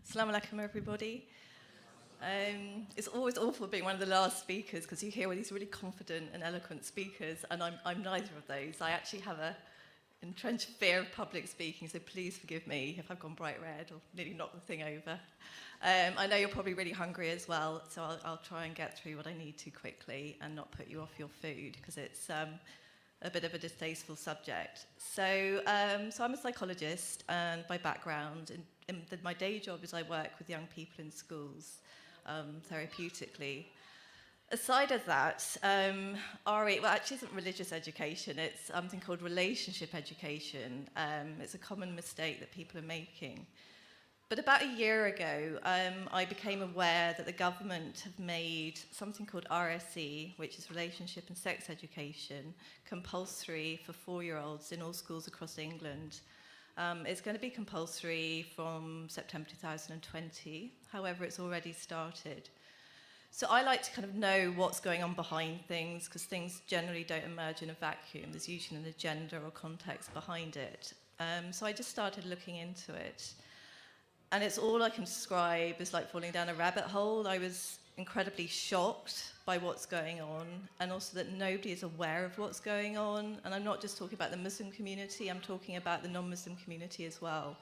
Assalamu alaikum, everybody. It's always awful being one of the last speakers because you hear all these really confident and eloquent speakers, and I'm neither of those. I actually have an entrenched fear of public speaking, so please forgive me if I've gone bright red or nearly knocked the thing over. I know you're probably really hungry as well, so I'll try and get through what I need to quickly and not put you off your food because it's a bit of a distasteful subject. So I'm a psychologist and by background, and my day job is I work with young people in schools therapeutically. Aside of that, R.S.E, well, actually isn't religious education, it's something called relationship education. It's a common mistake that people are making. But about a year ago, I became aware that the government have made something called R.S.E, which is relationship and sex education, compulsory for 4-year-olds in all schools across England. It's going to be compulsory from September 2020. However, it's already started. So I like to kind of know what's going on behind things because things generally don't emerge in a vacuum. There's usually an agenda or context behind it. So I just started looking into it. And it's all I can describe as like falling down a rabbit hole. I was incredibly shocked by what's going on and also that nobody is aware of what's going on. And I'm not just talking about the Muslim community, I'm talking about the non-Muslim community as well.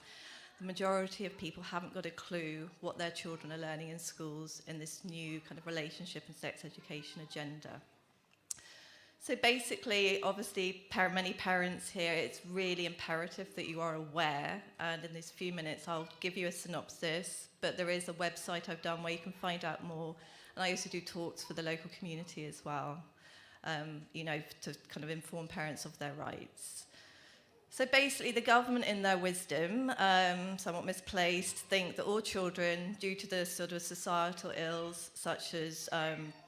The majority of people haven't got a clue what their children are learning in schools in this new kind of relationship and sex education agenda. So basically, obviously, many parents here, it's really imperative that you are aware. And in these few minutes, I'll give you a synopsis. But there is a website I've done where you can find out more. And I also do talks for the local community as well, to kind of inform parents of their rights. So basically, the government, in their wisdom, somewhat misplaced, think that all children, due to the sort of societal ills such as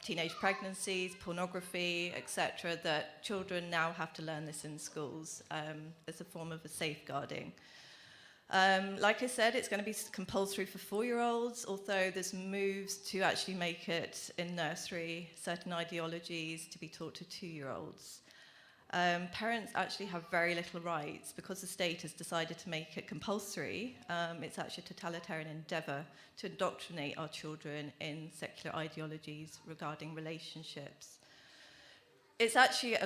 teenage pregnancies, pornography, etc., that children now have to learn this in schools as a form of a safeguarding. Like I said, it's going to be compulsory for 4-year-olds, although there's moves to actually make it in nursery, certain ideologies to be taught to 2-year-olds. Parents actually have very little rights because the state has decided to make it compulsory. It's actually a totalitarian endeavour to indoctrinate our children in secular ideologies regarding relationships. It's actually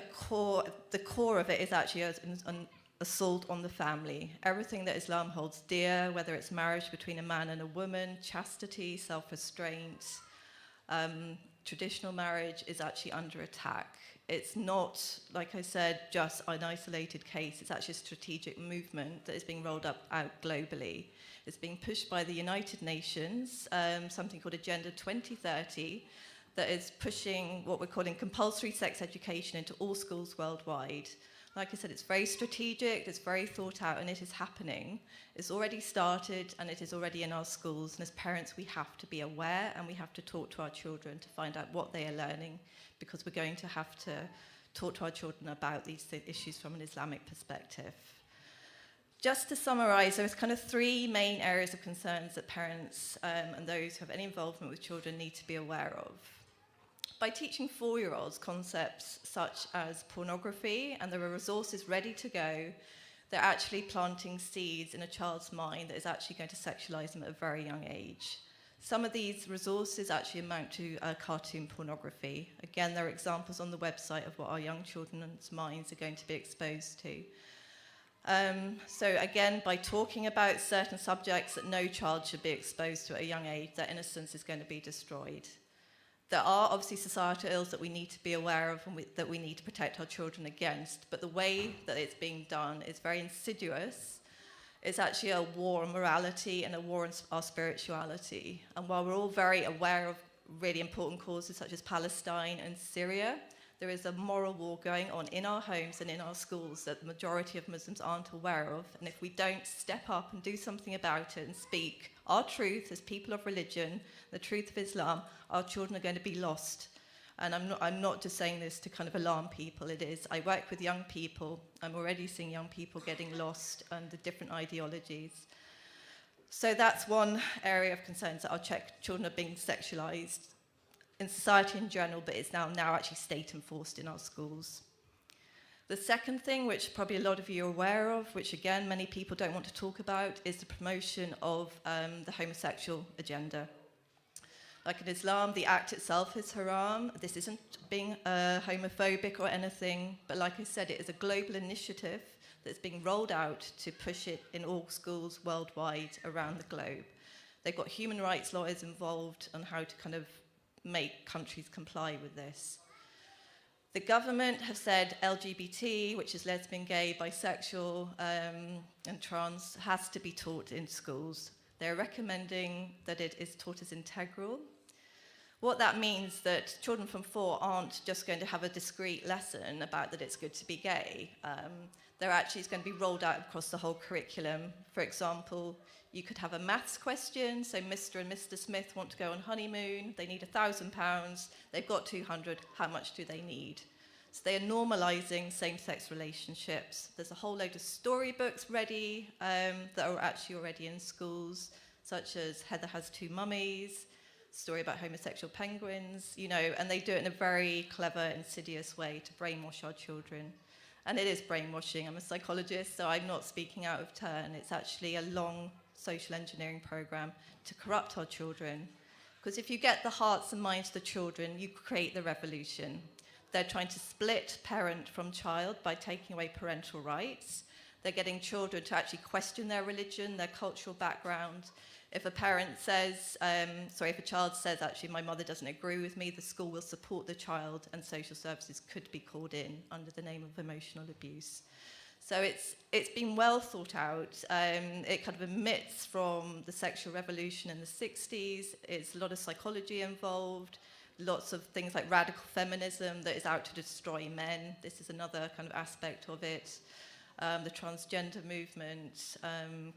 the core of it is actually an assault on the family. Everything that Islam holds dear, whether it's marriage between a man and a woman, chastity, self-restraint, traditional marriage is actually under attack. It's not, like I said, just an isolated case. It's actually a strategic movement that is being rolled out globally. It's being pushed by the United Nations, something called Agenda 2030, that is pushing what we're calling compulsory sex education into all schools worldwide. Like I said, it's very strategic, it's very thought out, and it is happening. It's already started, and it is already in our schools. And as parents, we have to be aware, and we have to talk to our children to find out what they are learning, because we're going to have to talk to our children about these issues from an Islamic perspective. Just to summarise, there's kind of 3 main areas of concerns that parents and those who have any involvement with children need to be aware of. By teaching 4-year-olds concepts such as pornography, and there are resources ready to go, they're actually planting seeds in a child's mind that is actually going to sexualise them at a very young age. Some of these resources actually amount to cartoon pornography. Again, there are examples on the website of what our young children's minds are going to be exposed to. So again, by talking about certain subjects that no child should be exposed to at a young age, their innocence is going to be destroyed. There are obviously societal ills that we need to be aware of and that we need to protect our children against, but the way that it's being done is very insidious. It's actually a war on morality and a war on our spirituality. And while we're all very aware of really important causes such as Palestine and Syria, there is a moral war going on in our homes and in our schools that the majority of Muslims aren't aware of. And if we don't step up and do something about it and speak our truth as people of religion, the truth of Islam, our children are going to be lost. And I'm not just saying this to kind of alarm people, it is. I work with young people. I'm already seeing young people getting lost under different ideologies. So that's one area of concerns that our children are being sexualized in society in general, but it's now actually state enforced in our schools. The second thing, which probably a lot of you are aware of, which again many people don't want to talk about, is the promotion of the homosexual agenda. Like in Islam, the act itself is haram. This isn't being homophobic or anything, but like I said, it is a global initiative that's being rolled out to push it in all schools worldwide around the globe. They've got human rights lawyers involved on how to kind of make countries comply with this. The government have said LGBT, which is lesbian, gay, bisexual, and trans, has to be taught in schools. They're recommending that it is taught as integral. What that means that children from 4 aren't just going to have a discrete lesson about that it's good to be gay. They're actually going to be rolled out across the whole curriculum. For example, you could have a maths question, so Mr. and Mr. Smith want to go on honeymoon, they need £1,000, they've got 200, how much do they need? So they are normalising same-sex relationships. There's a whole load of storybooks ready that are actually already in schools, such as Heather Has 2 Mummies, story about homosexual penguins, you know, and they do it in a very clever, insidious way to brainwash our children. And it is brainwashing. I'm a psychologist, so I'm not speaking out of turn. It's actually a long social engineering program to corrupt our children. Because if you get the hearts and minds of the children, you create the revolution. They're trying to split parent from child by taking away parental rights. They're getting children to actually question their religion, their cultural background. If a parent says, if a child says, actually, my mother doesn't agree with me, the school will support the child and social services could be called in under the name of emotional abuse. So it's been well thought out. It kind of emits from the sexual revolution in the 60s. It's a lot of psychology involved, lots of things like radical feminism that is out to destroy men. This is another kind of aspect of it. The transgender movement,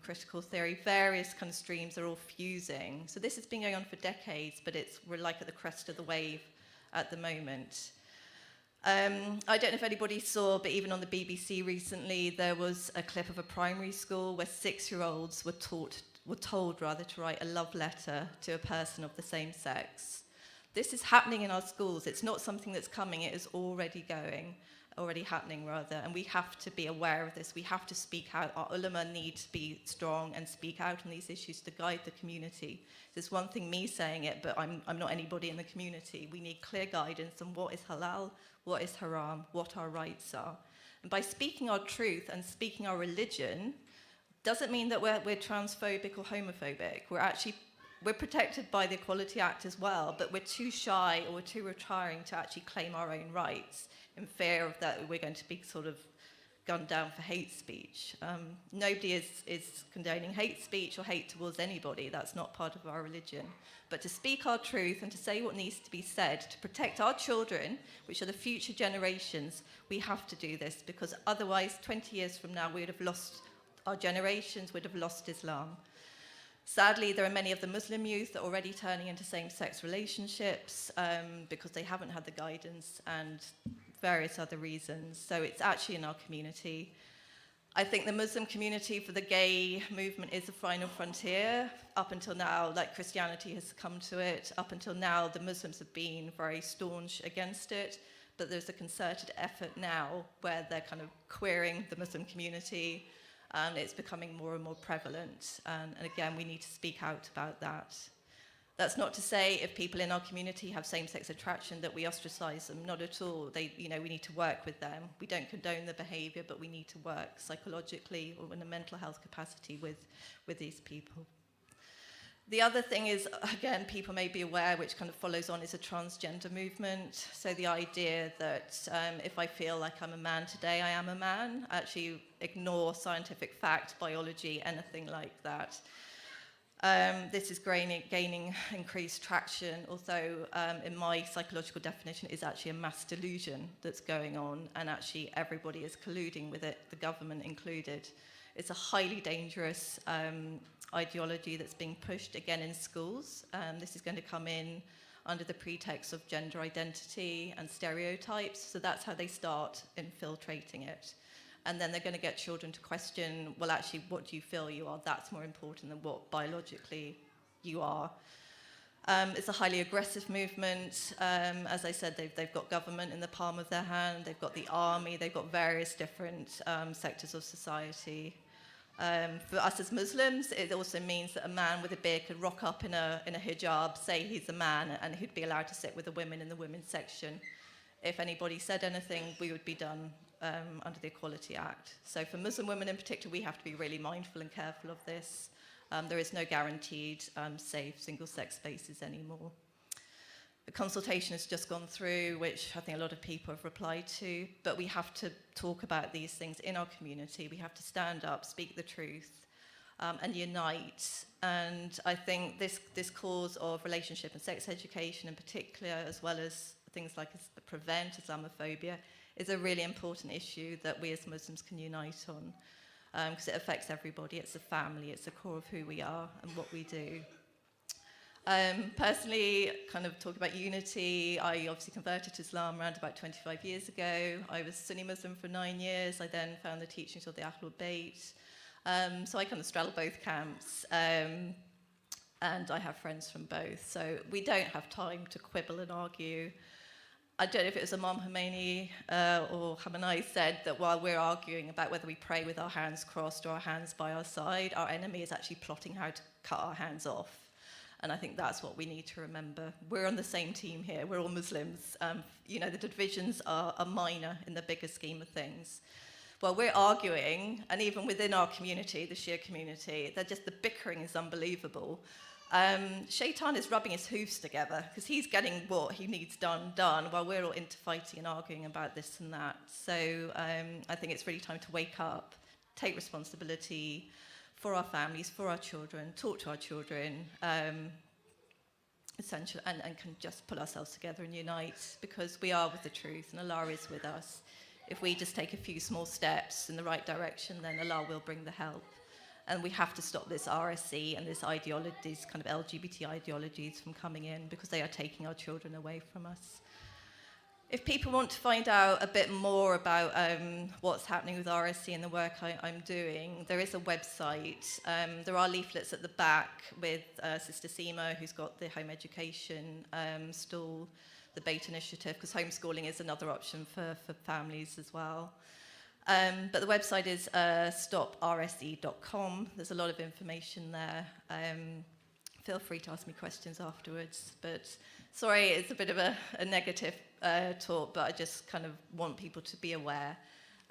critical theory, various kind of streams are all fusing. So this has been going on for decades, but we're like at the crest of the wave at the moment. I don't know if anybody saw, but even on the BBC recently, there was a clip of a primary school where 6-year-olds were told to write a love letter to a person of the same sex. This is happening in our schools. It's not something that's coming, it is already happening, and we have to be aware of this. We have to speak out. Our ulama need to be strong and speak out on these issues to guide the community. There's one thing me saying it, but I'm not anybody in the community. We need clear guidance on what is halal, what is haram, what our rights are. And by speaking our truth and speaking our religion, doesn't mean that we're transphobic or homophobic. We're protected by the Equality Act as well, but we're too shy or we're too retiring to actually claim our own rights in fear of that we're going to be sort of gunned down for hate speech. Nobody is condoning hate speech or hate towards anybody. That's not part of our religion. But to speak our truth and to say what needs to be said, to protect our children, which are the future generations, we have to do this, because otherwise 20 years from now we'd have lost our generations, we'd have lost Islam. Sadly, there are many of the Muslim youth that are already turning into same-sex relationships because they haven't had the guidance and various other reasons. So it's actually in our community. I think the Muslim community for the gay movement is the final frontier. Up until now, like Christianity has come to it. Up until now, the Muslims have been very staunch against it. But there's a concerted effort now where they're kind of queering the Muslim community. And it's becoming more and more prevalent. And again, we need to speak out about that. That's not to say if people in our community have same-sex attraction that we ostracize them. Not at all. We need to work with them. We don't condone the behavior, but we need to work psychologically or in a mental health capacity with these people. The other thing is, again, people may be aware, which kind of follows on, is a transgender movement. So the idea that if I feel like I'm a man today, I am a man. Actually ignore scientific fact, biology, anything like that. This is gaining increased traction, although in my psychological definition, it is actually a mass delusion that's going on, and actually everybody is colluding with it, the government included. It's a highly dangerous ideology that's being pushed again in schools. This is going to come in under the pretext of gender identity and stereotypes. So that's how they start infiltrating it. And then they're going to get children to question, well, actually, what do you feel you are? That's more important than what biologically you are. It's a highly aggressive movement. As I said, they've got government in the palm of their hand, they've got the army, they've got various different sectors of society. For us as Muslims, it also means that a man with a beard could rock up in a hijab, say he's a man, and he'd be allowed to sit with the women in the women's section. If anybody said anything, we would be done under the Equality Act. So for Muslim women in particular, we have to be really mindful and careful of this. There is no guaranteed safe single-sex spaces anymore. The consultation has just gone through, which I think a lot of people have replied to, but we have to talk about these things in our community. We have to stand up, speak the truth, and unite. And I think this cause of relationship and sex education in particular, as well as things like prevent Islamophobia, is a really important issue that we as Muslims can unite on. Because it affects everybody. It's a family, it's the core of who we are and what we do. Personally, kind of talk about unity, I obviously converted to Islam around about 25 years ago. I was Sunni Muslim for 9 years. I then found the teachings of the Veith. So I kind of straddle both camps. And I have friends from both. So we don't have time to quibble and argue. I don't know if it was Imam Khomeini or Khamenei said that while we're arguing about whether we pray with our hands crossed or our hands by our side, our enemy is actually plotting how to cut our hands off. And I think that's what we need to remember. We're on the same team here. We're all Muslims. You know, the divisions are minor in the bigger scheme of things. While we're arguing, and even within our community, the Shia community, the bickering is unbelievable. Shaitan is rubbing his hoofs together because he's getting what he needs done, while we're all interfighting and arguing about this and that. So I think it's really time to wake up, take responsibility for our families, for our children, talk to our children, essential, and can just pull ourselves together and unite, because we are with the truth and Allah is with us. If we just take a few small steps in the right direction, then Allah will bring the help. And we have to stop this R.S.E. and this ideologies, kind of LGBT ideologies, from coming in, because they are taking our children away from us. If people want to find out a bit more about what's happening with R.S.E. and the work I'm doing, there is a website. There are leaflets at the back with Sister Seema, who's got the home education stall, the BAIT initiative, because homeschooling is another option for families as well. But the website is stopRSE.com. There's a lot of information there. Feel free to ask me questions afterwards. But sorry, it's a bit of a negative talk, but I just kind of want people to be aware.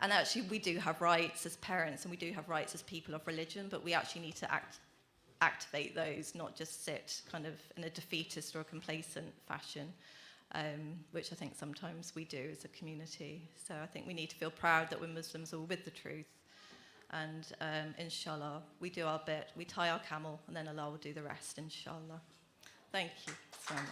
And actually, we do have rights as parents, and we do have rights as people of religion, but we actually need to activate those, not just sit kind of in a defeatist or a complacent fashion. Which I think sometimes we do as a community. So I think we need to feel proud that we're Muslims all with the truth. And inshallah, we do our bit. We tie our camel, and then Allah will do the rest, inshallah. Thank you so much.